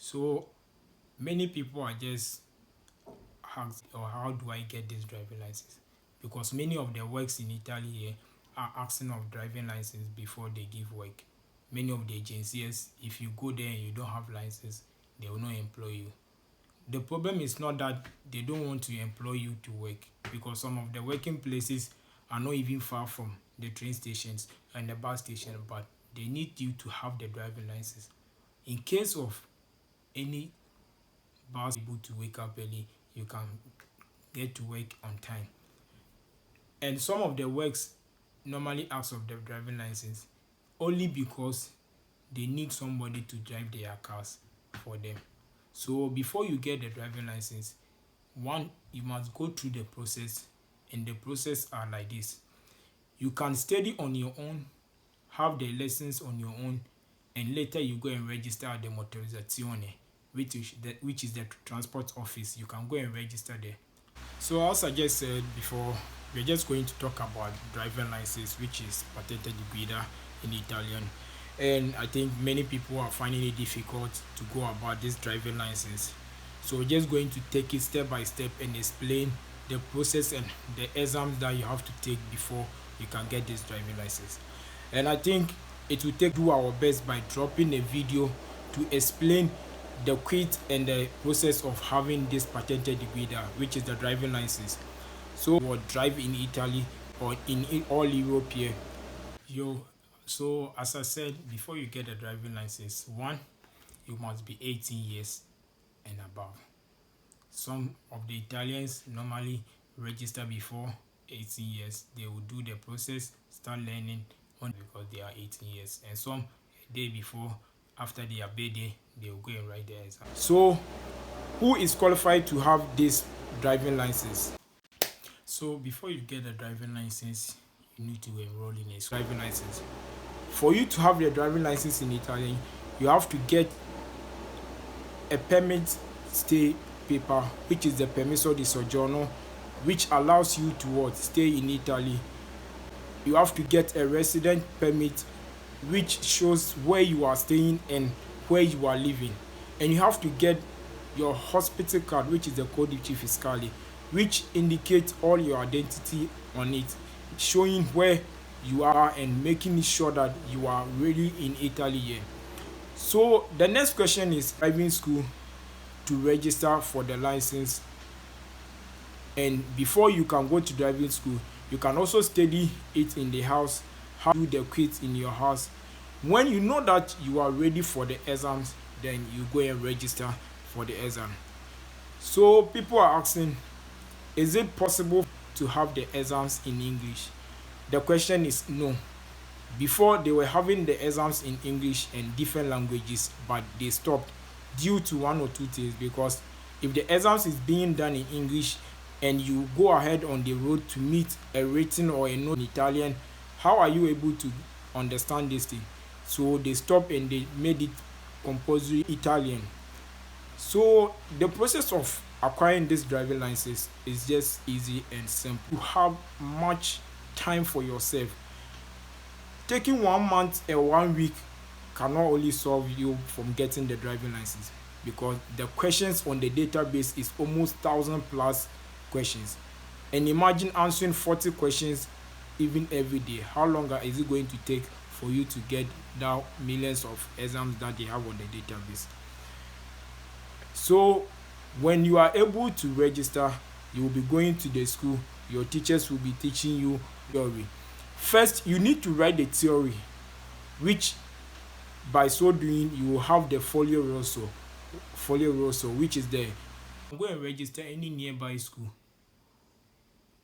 So many people are just asked, or how do I get this driving license? Because many of the works in Italy here are asking of driving license before they give work. Many of the agencies, if you go there and you don't have license, they will not employ you. The problem is not that they don't want to employ you to work, because some of the working places are not even far from the train stations and the bus station, but they need you to have the driving license. In case of any bus able to wake up early, you can get to work on time. And some of the works normally ask of the driving license only because they need somebody to drive their cars for them. So before you get the driving license, one, you must go through the process, and the process are like this. You can study on your own, have the lessons on your own, and later you go and register at the motorizzazione, which is the transport office. You can go and register there. So as I just said before, we're just going to talk about driving license, which is Patente di guida in Italian. And I think many people are finding it difficult to go about this driving license. So we're just going to take it step by step and explain the process and the exams that you have to take before you can get this driving license. And I think it will take do our best by dropping a video to explain the quit and the process of having this Patente di guida, which is the driving license. So or drive in Italy or in all Europe here. So as I said, before you get a driving license, one, you must be 18 years and above. Some of the Italians normally register before 18 years. They will do the process, start learning on because they are 18 years. And some a day before, after their birthday, they will go and write their exam. So who is qualified to have this driving license? So before you get a driving license, you need to enroll in a driving license. For you to have your driving license in Italy, you have to get a permit stay paper, which is the permesso di soggiorno, which allows you to what, stay in Italy. You have to get a resident permit, which shows where you are staying and where you are living. And you have to get your hospital card, which is the codice fiscale, which indicates all your identity on it, showing where you are and making sure that you are really in Italy here. So the next question is driving school to register for the license. And before you can go to driving school, you can also study it in the house, how to do the quiz in your house. When you know that you are ready for the exams, then you go and register for the exam. So people are asking, is it possible to have the exams in English? The question is no. Before they were having the exams in English and different languages, but they stopped due to one or two things. Because if the exams is being done in English and you go ahead on the road to meet a written or a note in Italian, how are you able to understand this thing? So they stopped and they made it compulsory Italian. So the process of acquiring this driving license is just easy and simple. You have much time for yourself. Taking 1 month or 1 week cannot only solve you from getting the driving license, because the questions on the database is almost 1,000+ questions. And imagine answering 40 questions even every day. How long is it going to take for you to get now millions of exams that they have on the database? So when you are able to register, you will be going to the school. Your teachers will be teaching you theory. First, you need to write the theory, which by so doing you will have the folio rosso, which is there. Go and register any nearby school,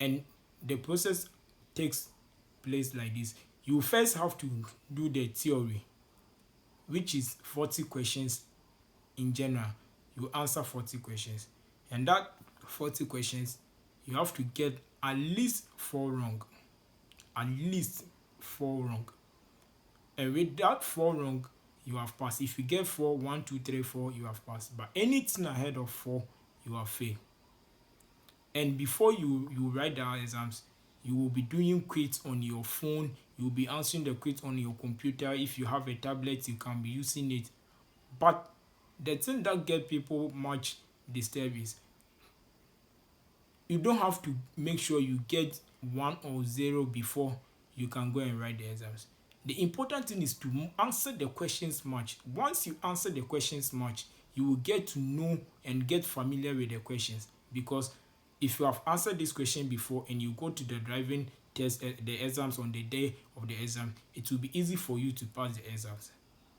and the process takes place like this. You first have to do the theory, which is 40 questions in general. You answer 40 questions, and that 40 questions you have to get at least 4 wrong. At least 4 wrong. And with that 4 wrong, you have passed. If you get 4, 1, 2, 3, 4, you have passed. But anything ahead of 4, you have failed. And before you write the exams, you will be doing quiz on your phone. You will be answering the quiz on your computer. If you have a tablet, you can be using it. But The thing that get people much disturbed is you don't have to make sure you get 1 or 0 before you can go and write the exams. The important thing is to answer the questions much. Once you answer the questions much, you will get to know and get familiar with the questions, because if you have answered this question before and you go to the driving test, the exams on the day of the exam, it will be easy for you to pass the exams.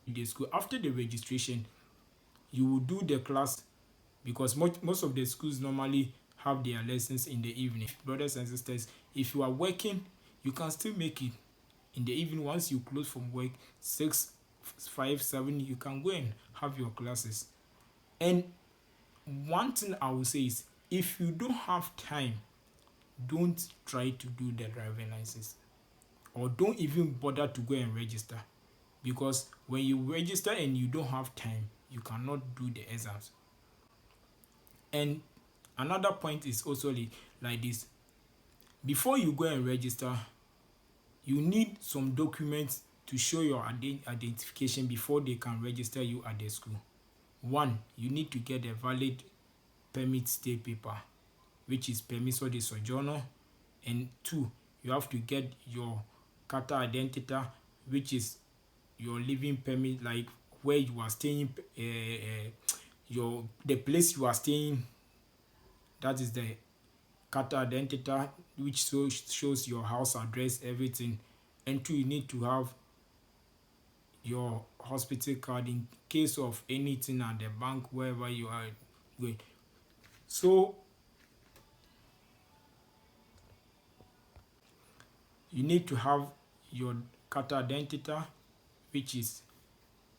The school after the registration, you will do the class, because most of the schools normally have their lessons in the evening. Brothers and sisters, if you are working, you can still make it in the evening. Once you close from work, 6, 5, 7, you can go and have your classes. And one thing I will say is, if you don't have time, don't try to do the driving license, or don't even bother to go and register, because when you register and you don't have time, you cannot do the exams. And another point is also like this: before you go and register, you need some documents to show your identification before they can register you at the school. One, you need to get a valid permit stay paper, which is permiso de sojourno. And two, you have to get your carta identita, which is your living permit, like where you are staying, the place you are staying. That is the carta identita, which shows your house address, everything. And two, you need to have your hospital card in case of anything at the bank, wherever you are going. So you need to have your carta identita, which is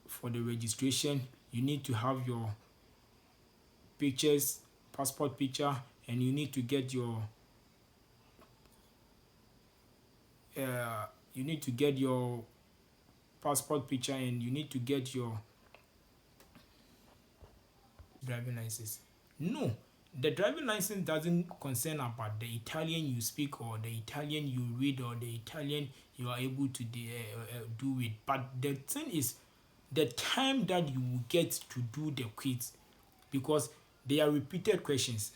for the registration. You need to have your pictures, passport picture, and you need to get your passport picture, and you need to get your driving license. No, the driving license doesn't concern about the Italian you speak, or the Italian you read, or the Italian you are able to do it. But the thing is the time that you will get to do the quiz, because they are repeated questions.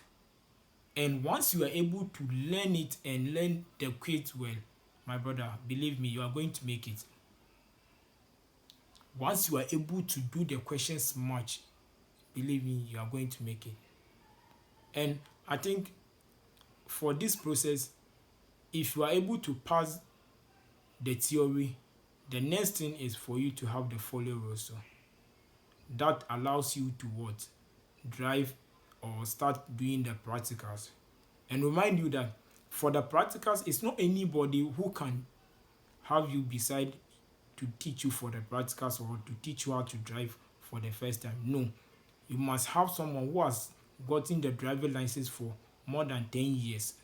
And once you are able to learn it and learn the quiz well, my brother, believe me, you are going to make it. Once you are able to do the questions much, believe me, you are going to make it. And I think for this process, if you are able to pass the theory, the next thing is for you to have the folio rosso. That allows you to what? Drive or start doing the practicals. And remind you that for the practicals, it's not anybody who can have you beside to teach you for the practicals, or to teach you how to drive for the first time. No, you must have someone who has gotten the driving license for more than 10 years.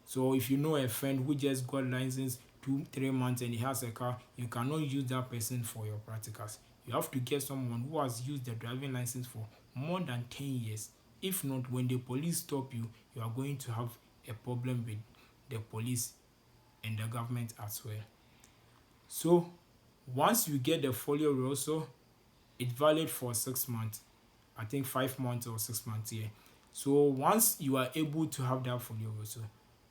So if you know a friend who just got license 2-3 months and he has a car, you cannot use that person for your practicals. You have to get someone who has used the driving license for more than 10 years. If not, when the police stop you, you are going to have a problem with the police and the government as well. So once you get the folio rosso, it's valid for 6 months. I think 5 months or 6 months here. So once you are able to have that folio rosso,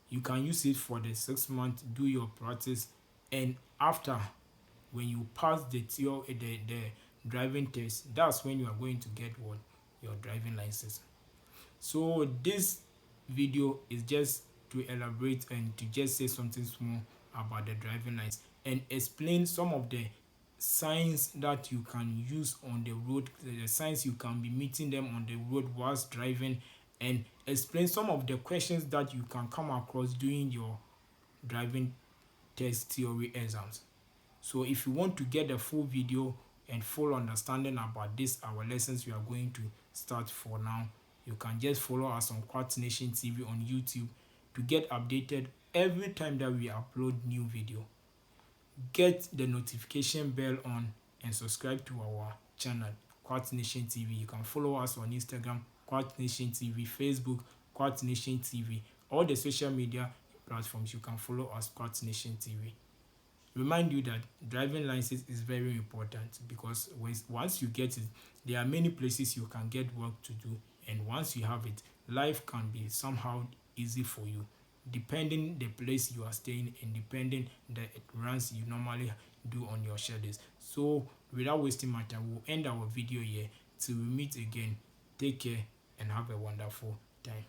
you can use it for the 6 months, do your practice, and after, when you pass the driving test, that's when you are going to get what? Your driving license. So this video is just to elaborate and to just say something small about the driving license and explain some of the signs that you can use on the road, the signs you can be meeting them on the road whilst driving, and explain some of the questions that you can come across during your driving test theory exams. So if you want to get a full video and full understanding about this, our lessons we are going to start for now, you can just follow us on Quartz Nation TV on YouTube to get updated every time that we upload new video. Get the notification bell on and subscribe to our channel, Quartz Nation TV. You can follow us on Instagram, Quartz Nation TV, Facebook, Quartz Nation TV, all the social media platforms. You can follow us, Quartz Nation TV. remind you that driving license is very important, because once you get it, there are many places you can get work to do, and once you have it, life can be somehow easy for you, depending the place you are staying and depending the runs you normally do on your schedules. So without wasting my time, we'll end our video here till we meet again. Take care and have a wonderful time.